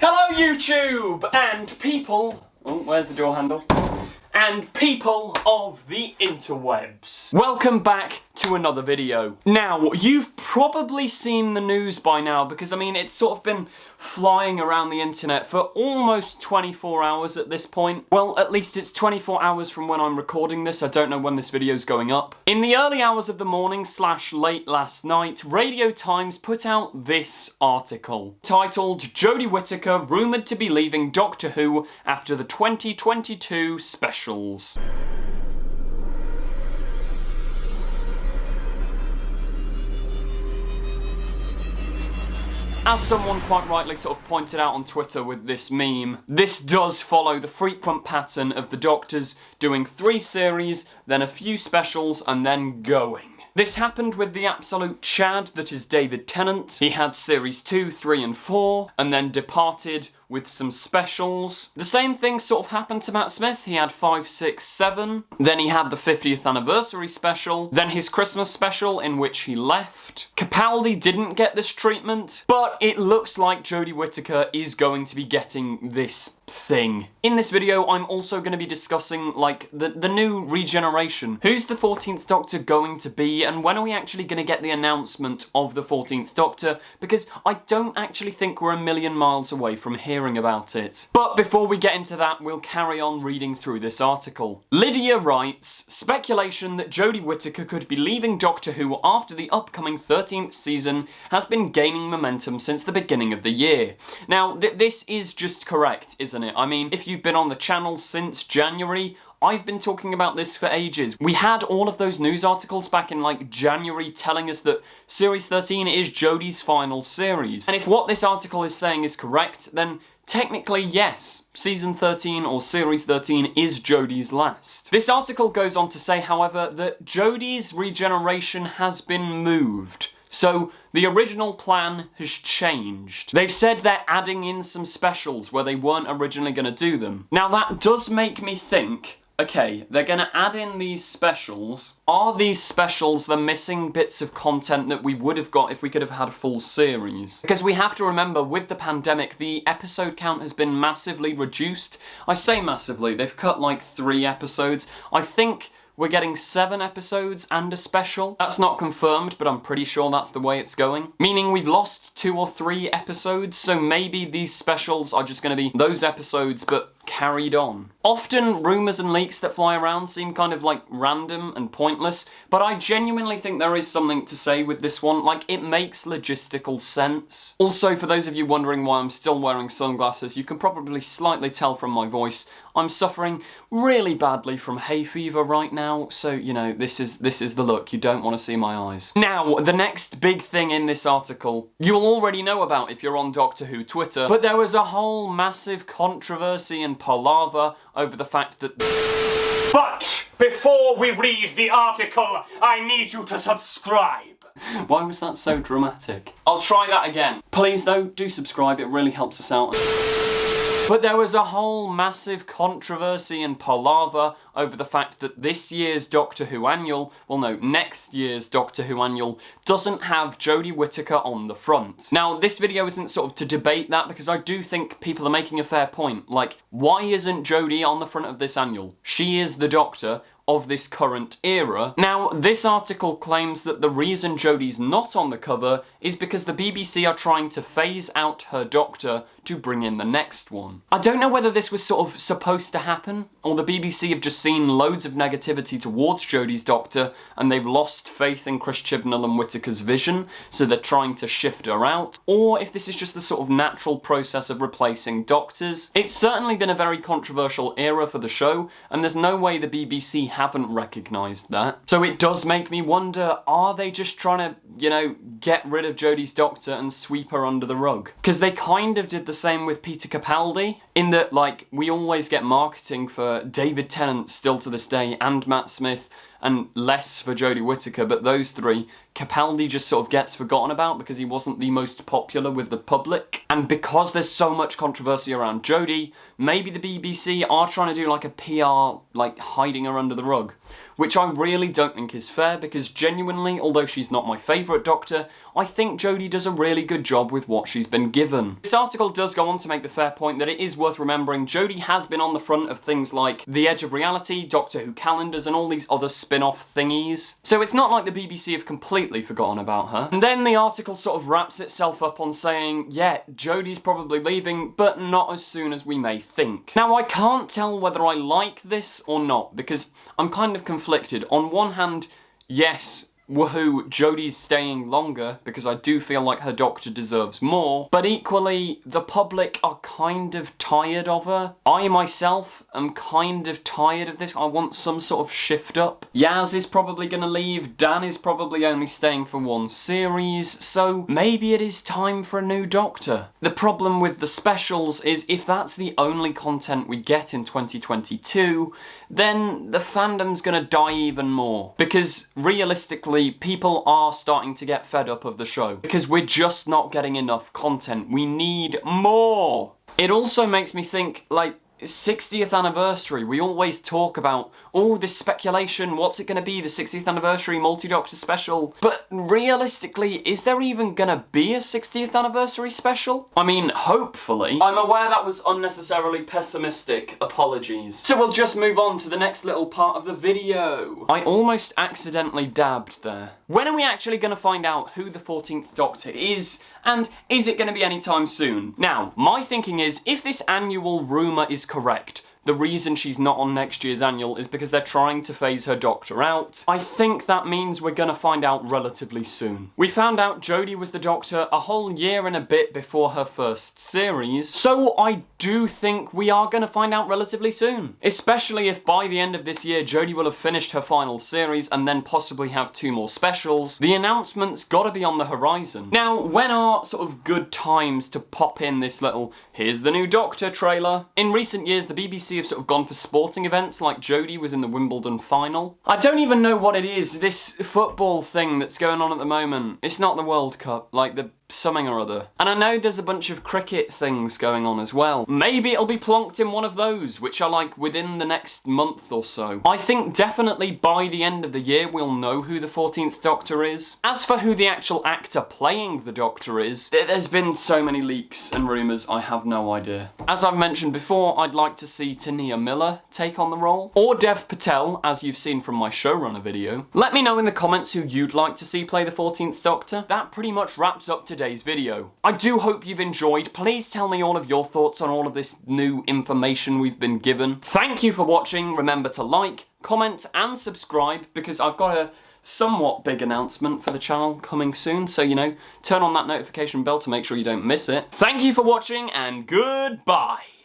Hello YouTube! And people... Oh, where's the door handle? And people of the interwebs. Welcome back to another video. Now, you've probably seen the news by now because, I mean, it's sort of been flying around the internet for almost 24 hours at this point. Well, at least it's 24 hours from when I'm recording this. I don't know when this video's going up. In the early hours of the morning / late last night, Radio Times put out this article titled Jodie Whittaker rumoured to be leaving Doctor Who after the 2022 specials. As someone quite rightly sort of pointed out on Twitter with this meme, this does follow the frequent pattern of the Doctors doing 3 series, then a few specials, and then going. This happened with the absolute Chad that is David Tennant. He had series 2, 3 and 4, and then departed with some specials. The same thing sort of happened to Matt Smith. He had 5, 6, 7. Then he had the 50th anniversary special. Then his Christmas special in which he left. Capaldi didn't get this treatment, but it looks like Jodie Whittaker is going to be getting this thing. In this video, I'm also going to be discussing, like, the new regeneration. Who's the 14th Doctor going to be, and when are we actually going to get the announcement of the 14th Doctor? Because I don't actually think we're a million miles away from hearing about it. But before we get into that, we'll carry on reading through this article. Lydia writes, speculation that Jodie Whittaker could be leaving Doctor Who after the upcoming 13th season has been gaining momentum since the beginning of the year. Now, this is just correct, isn't it? I mean, if you've been on the channel since January, I've been talking about this for ages. We had all of those news articles back in like January telling us that Series 13 is Jodie's final series. And if what this article is saying is correct, then technically yes, Season 13 or Series 13 is Jodie's last. This article goes on to say, however, that Jodie's regeneration has been moved. So, the original plan has changed. They've said they're adding in some specials where they weren't originally going to do them. Now that does make me think, okay, they're going to add in these specials. Are these specials the missing bits of content that we would have got if we could have had a full series? Because we have to remember, with the pandemic, the episode count has been massively reduced. I say massively, they've cut like 3 episodes. I think we're getting 7 episodes and a special. That's not confirmed, but I'm pretty sure that's the way it's going. Meaning we've lost 2 or 3 episodes, so maybe these specials are just going to be those episodes, but carried on. Often, rumours and leaks that fly around seem kind of like random and pointless, but I genuinely think there is something to say with this one. Like, it makes logistical sense. Also, for those of you wondering why I'm still wearing sunglasses, you can probably slightly tell from my voice, I'm suffering really badly from hay fever right now, so, you know, this is the look. You don't want to see my eyes. Now, the next big thing in this article, you'll already know about if you're on Doctor Who Twitter, but there was a whole massive controversy and palaver over the fact that... But before we read the article, I need you to subscribe. Why was that so dramatic? I'll try that again. Please though, do subscribe, it really helps us out. But there was a whole massive controversy and palaver over the fact that this year's Doctor Who annual, well no, next year's Doctor Who annual, doesn't have Jodie Whittaker on the front. Now, this video isn't sort of to debate that, because I do think people are making a fair point. Like, why isn't Jodie on the front of this annual? She is the Doctor of this current era. Now, this article claims that the reason Jodie's not on the cover is because the BBC are trying to phase out her Doctor to bring in the next one. I don't know whether this was sort of supposed to happen, or the BBC have just seen loads of negativity towards Jodie's Doctor, and they've lost faith in Chris Chibnall and Whittaker's vision, so they're trying to shift her out, or if this is just the sort of natural process of replacing Doctors. It's certainly been a very controversial era for the show, and there's no way the BBC haven't recognised that. So it does make me wonder, are they just trying to, you know, get rid of Jodie's Doctor and sweep her under the rug? Because they kind of did the same with Peter Capaldi, in that, like, we always get marketing for David Tennant still to this day, and Matt Smith, and less for Jodie Whittaker, but those 3, Capaldi just sort of gets forgotten about because he wasn't the most popular with the public. And because there's so much controversy around Jodie, maybe the BBC are trying to do like a PR, like hiding her under the rug. which I really don't think is fair because genuinely, although she's not my favourite Doctor, I think Jodie does a really good job with what she's been given. This article does go on to make the fair point that it is worth remembering Jodie has been on the front of things like The Edge of Reality, Doctor Who calendars, and all these other spin-off thingies. So it's not like the BBC have completely forgotten about her. And then the article sort of wraps itself up on saying, yeah, Jodie's probably leaving, but not as soon as we may think. Now, I can't tell whether I like this or not, because I'm kind of conflicted. On one hand, yes, woohoo, Jodie's staying longer because I do feel like her Doctor deserves more, but equally, the public are kind of tired of her. I myself am kind of tired of this. I want some sort of shift up. Yaz is probably gonna leave, Dan is probably only staying for one series, so maybe it is time for a new Doctor. The problem with the specials is if that's the only content we get in 2022, then the fandom's gonna die even more. Because realistically, people are starting to get fed up of the show because we're just not getting enough content. We need more. It also makes me think, like, 60th anniversary, we always talk about, oh, this speculation, what's it going to be, the 60th anniversary multi-Doctor special? But realistically, is there even going to be a 60th anniversary special? I mean, hopefully. I'm aware that was unnecessarily pessimistic, apologies. So we'll just move on to the next little part of the video. I almost accidentally dabbed there. When are we actually going to find out who the 14th Doctor is? And is it going to be anytime soon? Now, my thinking is, if this annual rumour is correct, the reason she's not on next year's annual is because they're trying to phase her Doctor out. I think that means we're gonna find out relatively soon. We found out Jodie was the Doctor a whole year and a bit before her first series, so I do think we are gonna find out relatively soon. Especially if by the end of this year Jodie will have finished her final series and then possibly have 2 more specials. The announcement's gotta be on the horizon. Now, when are sort of good times to pop in this little, here's the new Doctor trailer? In recent years, the BBC have sort of gone for sporting events, like Jodie was in the Wimbledon final. I don't even know what it is, this football thing that's going on at the moment. It's not the World Cup, like the something or other. And I know there's a bunch of cricket things going on as well. Maybe it'll be plonked in one of those, which are like within the next month or so. I think definitely by the end of the year we'll know who the 14th Doctor is. As for who the actual actor playing the Doctor is, there's been so many leaks and rumours, I have no idea. As I've mentioned before, I'd like to see Tania Miller take on the role, or Dev Patel, as you've seen from my showrunner video. Let me know in the comments who you'd like to see play the 14th Doctor. That pretty much wraps up today's video. I do hope you've enjoyed. Please tell me all of your thoughts on all of this new information we've been given. Thank you for watching. Remember to like, comment and subscribe because I've got a somewhat big announcement for the channel coming soon, so you know, turn on that notification bell to make sure you don't miss it. Thank you for watching and goodbye!